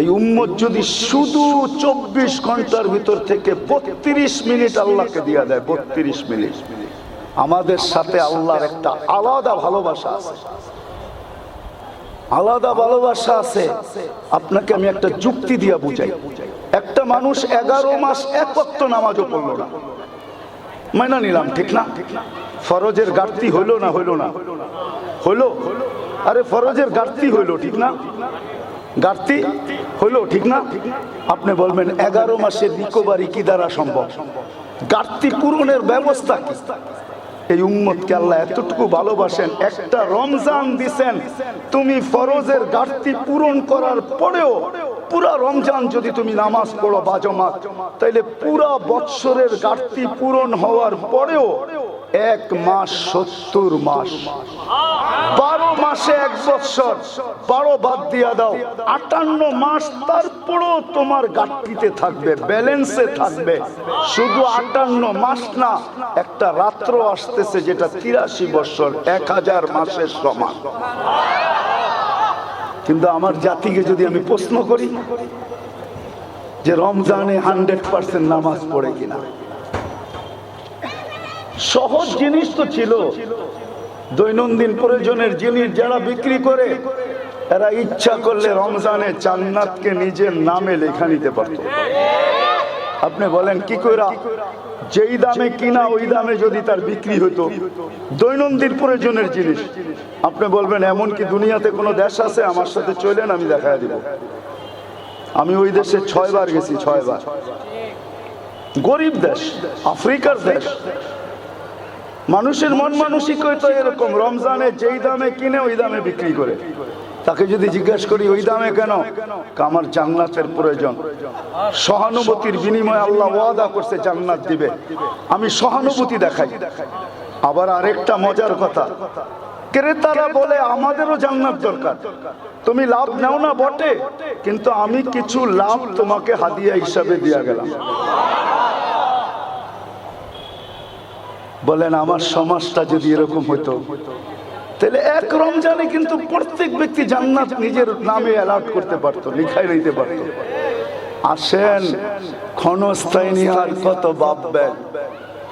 এই উম্মত যদি শুধু 24 ঘন্টার ভিতর থেকে 32 মিনিট আল্লাহকে দিয়া দেয়, 32 মিনিট, আমাদের সাথে আল্লাহর একটা আলাদা ভালোবাসা আছে, আলাদা ভালোবাসা আছে। আপনাকে আমি একটা যুক্তি দিয়া বুঝাই। একটা মানুষ 11 মাস এক ওয়াক্ত নামাজও পড়লো না, মাইনা নিলাম, ঠিক না? ফরজের ঘাটতি হইলো না? হইলো না? হইলো। আরে ফরজের ঘাটতি হইলো, ঠিক না? ঘাটতি হইলো, ঠিক না? আপনি বলবেন 11 মাসের রিকভারি কি দ্বারা সম্ভব? ঘাটতি পূরণের ব্যবস্থা কি? এই উম্মতকে আল্লাহ এতটুকু ভালোবাসেন, একটা রমজান দিছেন, তুমি ফরজের ঘাটতি পূরণ করার পরেও পুরা রমজান যদি তুমি নামাজ পড়ো বাজমাত, তাইলে পুরা বৎসরের ঘাটতি পূরণ হওয়ার পরেও 1 মাস 70 মাস, 12 মাসে 1 বৎসর, 12 বাদ দিয়া দাও, 58 মাস তারপরও তোমার ঘাটতিতে থাকবে, ব্যালেন্সে থাকবে। শুধু 58 মাস না, একটা রাত্র আসতেছে যেটা 83 বৎসর, 1000 মাসের সমান। কিন্তু আমার জাতিকে যদি আমি প্রশ্ন করি যে রমজানে 100% নামাজ পড়ে কিনা, সহজ জিনিস তো ছিল। দৈনন্দিন প্রয়োজনের জিনিস যারা বিক্রি করে, এরা ইচ্ছা করলে রমজানে জান্নাতকে নিজের নামে লেখা নিতে পারত। আপনি বলেন কি কইরা? যেই দামে কিনা ওই দামে যদি তার বিক্রি হতো দৈনন্দিন প্রয়োজনের জিনিস, আপনি বলবেন এমন কি দুনিয়াতে কোনো দেশ আছে? আমার সাথে চলেন, আমি দেখায় দিব। আমি ওই দেশে 6 বার গেছি, 6 বার। গরিব দেশ, আফ্রিকার দেশ, মানুষের মন মানসিকতা এরকম, রমজানে যেই দামে কিনে ওই দামে বিক্রি করে। তাকে যদি জিজ্ঞেস করি ওই দামে কেন, আমার জান্নাতের প্রয়োজন, সহানুভূতির বিনিময়ে আল্লাহ ওয়াদা করছে জান্নাত দিবে, আমি সহানুভূতি দেখাই। আবার আরেকটা মজার কথা, ক্রেতারা বলে আমাদেরও জান্নাত দরকার, তুমি লাভ নাও না বটে, কিন্তু আমি কিছু লাভ তোমাকে হাদিয়া হিসাবে দিয়া গেলাম। বলেন আমার সমাজটা যদি এরকম হতো, তাহলে 1 রমজানে কিন্তু প্রত্যেক ব্যক্তি জান্নাত নিজের নামে অ্যালার্ট করতে পারতো, লিখাই নিতে পারতো। আসেন ক্ষণস্থায়ী নিয়ে আর কত ভাববেন।